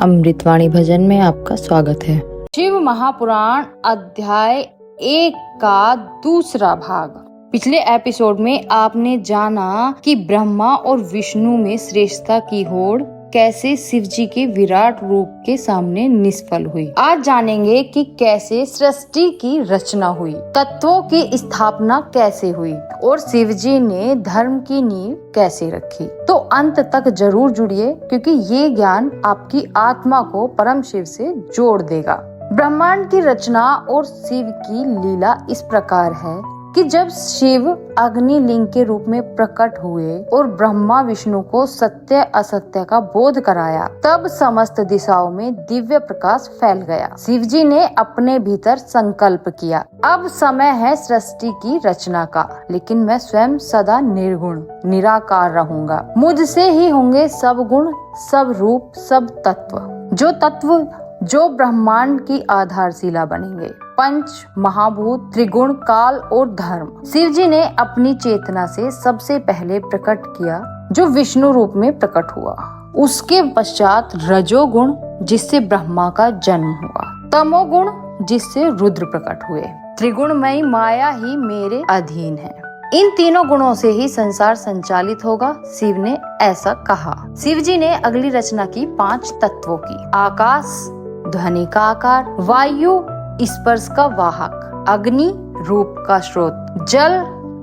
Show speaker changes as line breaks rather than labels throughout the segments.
अमृतवाणी भजन में आपका स्वागत है।
शिव महापुराण अध्याय 1 का दूसरा भाग। पिछले एपिसोड में आपने जाना कि ब्रह्मा और विष्णु में श्रेष्ठता की होड़ कैसे शिव जी के विराट रूप के सामने निष्फल हुई। आज जानेंगे कि कैसे सृष्टि की रचना हुई, तत्वों की स्थापना कैसे हुई और शिव जी ने धर्म की नींव कैसे रखी। तो अंत तक जरूर जुड़िए, क्योंकि ये ज्ञान आपकी आत्मा को परम शिव से जोड़ देगा। ब्रह्मांड की रचना और शिव की लीला इस प्रकार है कि जब शिव अग्निलिंग के रूप में प्रकट हुए और ब्रह्मा विष्णु को सत्य असत्य का बोध कराया, तब समस्त दिशाओं में दिव्य प्रकाश फैल गया। शिव जी ने अपने भीतर संकल्प किया, अब समय है सृष्टि की रचना का, लेकिन मैं स्वयं सदा निर्गुण निराकार रहूंगा। मुझसे ही होंगे सब गुण, सब रूप, सब तत्व जो ब्रह्मांड की आधारशिला बनेंगे। पंच महाभूत, त्रिगुण, काल और धर्म शिव जी ने अपनी चेतना से सबसे पहले प्रकट किया, जो विष्णु रूप में प्रकट हुआ। उसके पश्चात रजोगुण, जिससे ब्रह्मा का जन्म हुआ। तमोगुण, जिससे रुद्र प्रकट हुए। त्रिगुणमयी माया ही मेरे अधीन है। इन तीनों गुणों से ही संसार संचालित होगा, शिव ने ऐसा कहा। शिव जी ने अगली रचना की 5 तत्वों की। आकाश ध्वनि का आकार, वायु स्पर्श का वाहक, अग्नि रूप का स्रोत, जल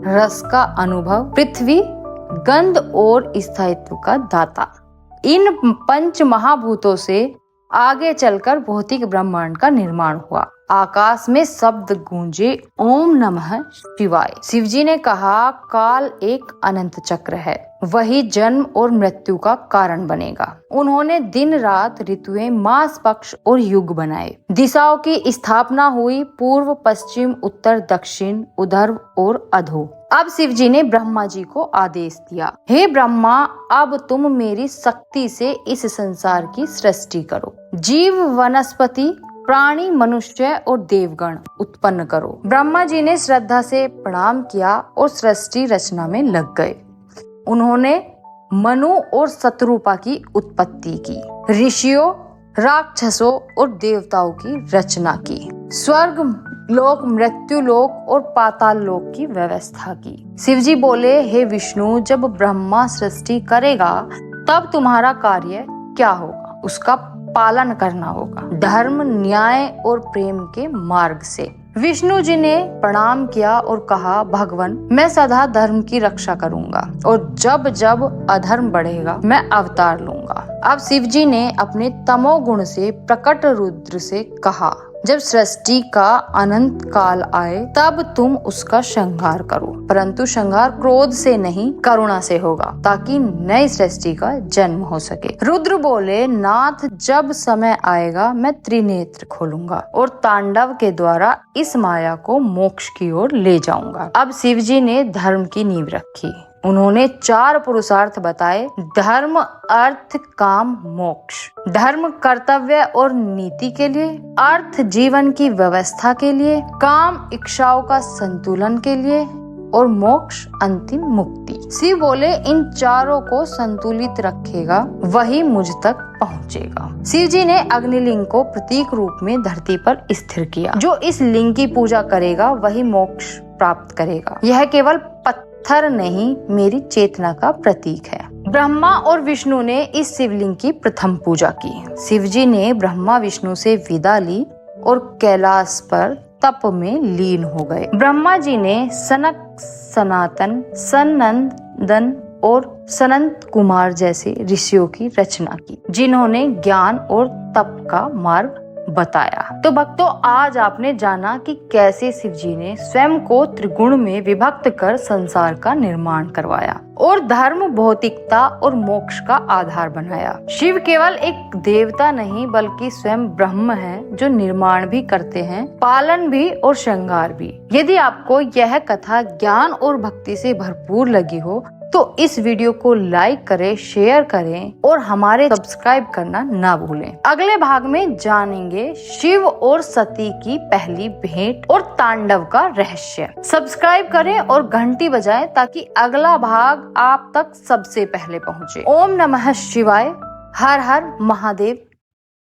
रस का अनुभव, पृथ्वी गंध और स्थायित्व का दाता। इन 5 महाभूतों से आगे चलकर भौतिक ब्रह्मांड का निर्माण हुआ। आकाश में शब्द गूंजे, ओम नमः शिवाय। शिव जी ने कहा, काल एक अनंत चक्र है, वही जन्म और मृत्यु का कारण बनेगा। उन्होंने दिन रात, ऋतुएं, मास, पक्ष और युग बनाए। दिशाओं की स्थापना हुई, पूर्व, पश्चिम, उत्तर, दक्षिण, ऊर्ध्व और अधो। अब शिव जी ने ब्रह्मा जी को आदेश दिया, हे ब्रह्मा, अब तुम मेरी शक्ति से इस संसार की सृष्टि करो। जीव, वनस्पति, प्राणी, मनुष्य और देवगण उत्पन्न करो। ब्रह्मा जी ने श्रद्धा से प्रणाम किया और सृष्टि रचना में लग गए। उन्होंने मनु और शत्रुपा की उत्पत्ति की, ऋषियों, राक्षसों और देवताओं की रचना की, स्वर्ग लोक, मृत्यु लोक और पाताल लोक की व्यवस्था की। शिव जी बोले, हे विष्णु, जब ब्रह्मा सृष्टि करेगा तब तुम्हारा कार्य क्या होगा? उसका पालन करना होगा, धर्म, न्याय और प्रेम के मार्ग से। विष्णु जी ने प्रणाम किया और कहा, भगवान, मैं सदा धर्म की रक्षा करूंगा और जब जब अधर्म बढ़ेगा मैं अवतार लूंगा। अब शिव जी ने अपने तमोगुण से प्रकट रुद्र से कहा, जब सृष्टि का अनंत काल आए तब तुम उसका श्रृंगार करो, परंतु श्रृंगार क्रोध से नहीं, करुणा से होगा, ताकि नई सृष्टि का जन्म हो सके। रुद्र बोले, नाथ, जब समय आएगा मैं त्रिनेत्र खोलूंगा और तांडव के द्वारा इस माया को मोक्ष की ओर ले जाऊंगा। अब शिव जी ने धर्म की नींव रखी। उन्होंने 4 पुरुषार्थ बताए, धर्म, अर्थ, काम, मोक्ष। धर्म कर्तव्य और नीति के लिए, अर्थ जीवन की व्यवस्था के लिए, काम इच्छाओं का संतुलन के लिए और मोक्ष अंतिम मुक्ति। शिव बोले, इन चारों को संतुलित रखेगा वही मुझ तक पहुँचेगा। शिव जी ने अग्निलिंग को प्रतीक रूप में धरती पर स्थिर किया। जो इस लिंग की पूजा करेगा वही मोक्ष प्राप्त करेगा। यह केवल पत्थर नहीं, मेरी चेतना का प्रतीक है। ब्रह्मा और विष्णु ने इस शिवलिंग की प्रथम पूजा की। शिव जी ने ब्रह्मा विष्णु से विदा ली और कैलाश पर तप में लीन हो गए। ब्रह्मा जी ने सनक, सनातन, सनंदन और सनंत कुमार जैसे ऋषियों की रचना की, जिन्होंने ज्ञान और तप का मार्ग बताया। तो भक्तों, आज आपने जाना कि कैसे शिव जी ने स्वयं को त्रिगुण में विभक्त कर संसार का निर्माण करवाया और धर्म, भौतिकता और मोक्ष का आधार बनाया। शिव केवल एक देवता नहीं, बल्कि स्वयं ब्रह्म है, जो निर्माण भी करते हैं, पालन भी और श्रृंगार भी। यदि आपको यह कथा ज्ञान और भक्ति से भरपूर लगी हो तो इस वीडियो को लाइक करें, शेयर करें और हमारे सब्सक्राइब करना ना भूलें। अगले भाग में जानेंगे शिव और सती की पहली भेंट और तांडव का रहस्य। सब्सक्राइब करें और घंटी बजाएं ताकि अगला भाग आप तक सबसे पहले पहुंचे। ओम नमः शिवाय। हर हर महादेव